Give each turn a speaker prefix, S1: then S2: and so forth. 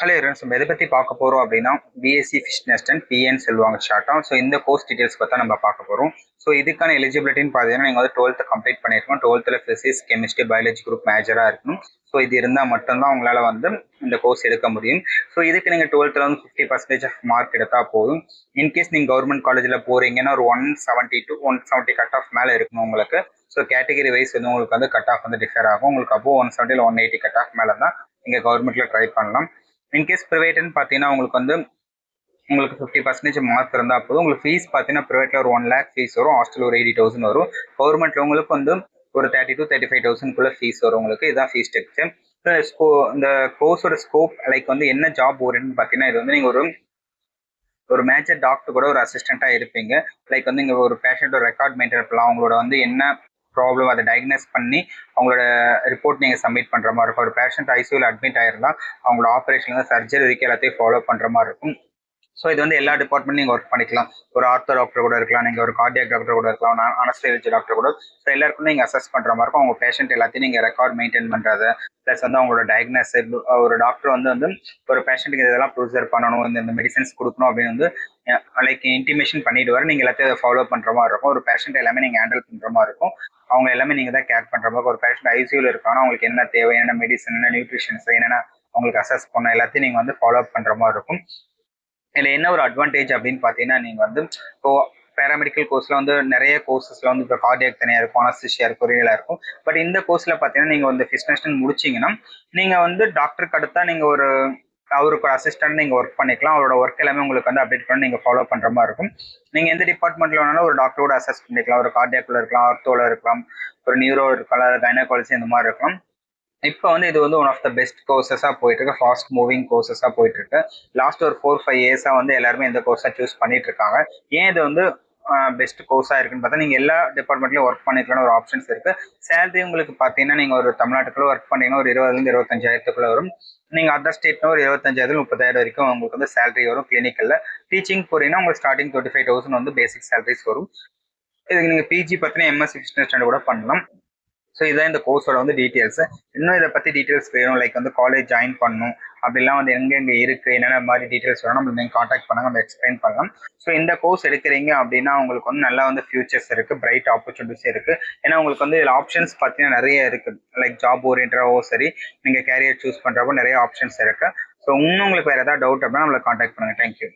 S1: Hello everyone. நம்ம எதை பற்றி பார்க்க போகிறோம் அப்படின்னா பிஎஸ்சி ஃபிஷ்னஸ்ட் அண்ட் பிஎன்னு சொல்லுவாங்க ஷார்ட்டாக. ஸோ இந்த கோர்ஸ் டீட்டெயில்ஸ் பார்த்தா நம்ம பார்க்க போகிறோம். ஸோ இதுக்கான எலிஜிபிலிட்டின்னு பார்த்தீங்கன்னா நீங்கள் வந்து 12th கம்ப்ளீட் பண்ணியிருக்கணும். 12th physics chemistry biology group மேஜராக இருக்கணும். ஸோ இது இருந்தால் மட்டும்தான் உங்களால் வந்து இந்த கோர்ஸ் எடுக்க முடியும். ஸோ இதுக்கு நீங்கள் 12th வந்து 50% ஆஃப் மார்க் எடுத்தால் போதும். இன்கேஸ் நீங்கள் கவர்மெண்ட் காலேஜில் போகிறீங்கன்னா ஒரு 170 to 170 கட் ஆஃப் மேலே இருக்கணும் உங்களுக்கு. ஸோ கேட்டகரி வைஸ் வந்து உங்களுக்கு வந்து கட் ஆஃப் வந்து டிஃபர் ஆகும். உங்களுக்கு அப்போ 170 இல்லை 180 கட் ஆஃப் மேலே தான் நீங்கள் கவர்மெண்ட்டில் ட்ரை பண்ணலாம். இன்கேஸ் ப்ரைவேட்னு பார்த்தீங்கன்னா உங்களுக்கு 50% மார்க் இருந்தால் போதும். உங்களுக்கு ஃபீஸ் பார்த்தீங்கன்னா ப்ரைவேட்டில் ஒரு 1 lakh ஃபீஸ் வரும். ஹாஸ்டல் ஒரு 80,000 வரும். கவர்மெண்ட்டில் உங்களுக்கு வந்து ஒரு 30 to 35,000 ஃபீஸ் வரும். உங்களுக்கு இதுதான் ஃபீஸ் ஸ்ட்ரக்சர். இந்த கோர்ஸோட ஸ்கோப் லைக் வந்து என்ன ஜாப் ஓரியன்ட்னு பார்த்தீங்கன்னா இது வந்து நீங்கள் ஒரு மேஜர் டாக்டர் கூட ஒரு அசிஸ்டண்ட்டாக இருப்பீங்க. லைக் வந்து இங்கே ஒரு பேஷண்ட்டோட ரெக்கார்ட் மெயின்டைன் பண்ணலாம். அவங்களோட வந்து என்ன ப்ராப்ளம் அதை டயக்னோஸ் பண்ணி அவங்களோட ரிப்போர்ட் நீங்கள் சப்மிட் பண்ணுற மாதிரி இருக்கும். ஒரு பேஷண்ட் ஐசியூவில் அட்மிட் ஆயிருந்தால் அவங்களோட ஆப்ரேஷன்லேருந்து சர்ஜரி வரைக்கும் எல்லாத்தையும் ஃபாலோ பண்ணுற மாதிரி இருக்கும். ஸோ இது வந்து எல்லா டிபார்ட்மெண்ட் நீங்கள் ஒர்க் பண்ணிக்கலாம். ஒரு ஆர்த்தோ டாக்டர் கூட இருக்கலாம், நீங்கள் ஒரு கார்டியாக் டாக்டர் கூட இருக்கலாம், அனஸ்தேசியா டாக்டர் கூட. ஸோ எல்லாருக்கும் நீங்கள் அசஸ் பண்ணுற மாதிரி இருக்கும். அவங்க பேஷண்ட் எல்லாத்தையும் நீங்கள் ரெக்கார்ட் மெயின்டைன் பண்ணுறது ப்ளஸ் வந்து அவங்களோட டயக்னோசிஸ். ஒரு டாக்டர் வந்து ஒரு பேஷண்ட்டுக்கு இதெல்லாம் ப்ரொசீஜர் பண்ணணும், இந்த மெடிசன்ஸ் கொடுக்கணும் அப்படின்னு வந்து லைக் இன்டிமேஷன் பண்ணிட்டு வர நீங்கள் எல்லாத்தையும் அதை ஃபாலோ பண்ணுற மாதிரி இருக்கும். ஒரு பேஷண்ட் எல்லாமே நீங்கள் ஹேண்டில் பண்ணுற மாதிரி இருக்கும். அவங்க எல்லாமே நீங்கள் தான் கேர் பண்ணுற மாதிரி. ஒரு பேஷண்ட் ஐசியூவில் இருக்காங்கன்னா அவங்களுக்கு என்ன தேவை, என்னென்ன மெடிசன், என்ன நியூட்ரிஷன்ஸ், என்னென்ன அவங்களுக்கு அசஸ் பண்ணணும் எல்லாத்தையும் நீங்கள் வந்து ஃபாலோ பண்ணுற மாதிரி இருக்கும். இதில் என்ன ஒரு அட்வான்டேஜ் அப்படின்னு பார்த்தீங்கன்னா நீங்கள் வந்து இப்போ பேராமெடிக்கல் கோர்ஸில் வந்து நிறைய கோர்சஸில் வந்து இப்போ கார்டியாக் தனியாக இருக்கும், அனஸ்தீசியா இருக்கும், கொரியலாக இருக்கும். பட் இந்த கோர்ஸில் பார்த்தீங்கன்னா நீங்கள் வந்து ஃபிசிஷியன் முடிச்சிங்கன்னா நீங்கள் வந்து டாக்டருக்கு அடுத்தா நீங்கள் அவருக்கு ஒரு அசிஸ்டன்ட் நீங்கள் ஒர்க் பண்ணிக்கலாம். அவரோட ஒர்க் எல்லாமே உங்களுக்கு வந்து அப்டேட் பண்ணி நீங்கள் ஃபாலோ பண்ணுற மாதிரி இருக்கும். நீங்கள் எந்த டிபார்ட்மெண்ட்டில் வேணாலும் ஒரு டாக்டரோட அசஸ் பண்ணிக்கலாம். ஒரு கார்டியாக்கில் இருக்கலாம், ஆர்த்தோவில் இருக்கலாம், ஒரு நியூரோ இருக்கலாம், கைனகாலஜி இந்த மாதிரி இருக்கலாம். இப்போ வந்து இது வந்து ஒன் ஆஃப் த பெஸ்ட் கோர்சஸாக போயிட்டு இருக்கு. ஃபாஸ்ட் மூவிங் கோர்சஸாக போயிட்டு இருக்கு. லாஸ்ட் ஒரு 4-5 இயர்ஸாக வந்து எல்லாருமே இந்த கோர்ஸாக சூஸ் பண்ணிட்டு இருக்காங்க. ஏன் இது வந்து பெஸ்ட் கோர்ஸாக இருக்குன்னு பார்த்தா நீங்கள் எல்லா டிபார்ட்மெண்ட்லையும் ஒர்க் பண்ணிக்கலாம்னு ஒரு ஆப்ஷன்ஸ் இருக்கு. சேலரி உங்களுக்கு பார்த்தீங்கன்னா நீங்கள் ஒரு தமிழ்நாட்டுக்குள்ள ஒர்க் பண்ணீங்கன்னா ஒரு 20,000 25,000 வரும். நீங்கள் அதர் ஸ்டேட்னா ஒரு 25,000 30,000 வரைக்கும் உங்களுக்கு வந்து சேலரி வரும். கிளினிக்கல்ல டீச்சிங் போறீங்கன்னா உங்களுக்கு ஸ்டார்டிங் 25,000 வந்து பேசிக் சேலரிஸ் வரும். இதுக்கு நீங்கள் பிஜி பார்த்தீங்கன்னா எம்எஸ்சி பிசினஸ் ஸ்டாண்டர்ட் கூட பண்ணலாம். ஸோ இதான் இந்த கோர்ஸோட வந்து டீட்டெயில்ஸ். இன்னும் இதை பற்றி டீட்டெயில்ஸ் வேணும், லைக் வந்து காலேஜ் ஜாயின் பண்ணணும் அப்படிலாம் வந்து எங்கெங்கே இருக்குது, என்னென்ன மாதிரி டீட்டெயில்ஸ் வேணும் நம்ம நீங்கள் காண்டாக்ட் பண்ணால் நம்ம எக்ஸ்பிளைன் பண்ணலாம். ஸோ இந்த கோர்ஸ் எடுக்கிறீங்க அப்படின்னா உங்களுக்கு வந்து நல்லா வந்து ஃபியூச்சர்ஸ் இருக்குது, பிரைட் ஆப்பர்ச்சுனிட்டிஸ் இருக்குது. ஏன்னா உங்களுக்கு வந்து இதில் ஆப்ஷன்ஸ் பார்த்தீங்கன்னா நிறைய இருக்குது. லைக் ஜாப் ஓரியன்டாவோ சரி, நீங்கள் கேரியர் சூஸ் பண்ணுறப்போ நிறைய ஆப்ஷன்ஸ் இருக்குது. ஸோ இன்னும் உங்களுக்கு வேறு ஏதாவது டவுட் அப்படின்னா நம்மளை காண்டாக்ட் பண்ணுங்கள். தேங்க்யூ.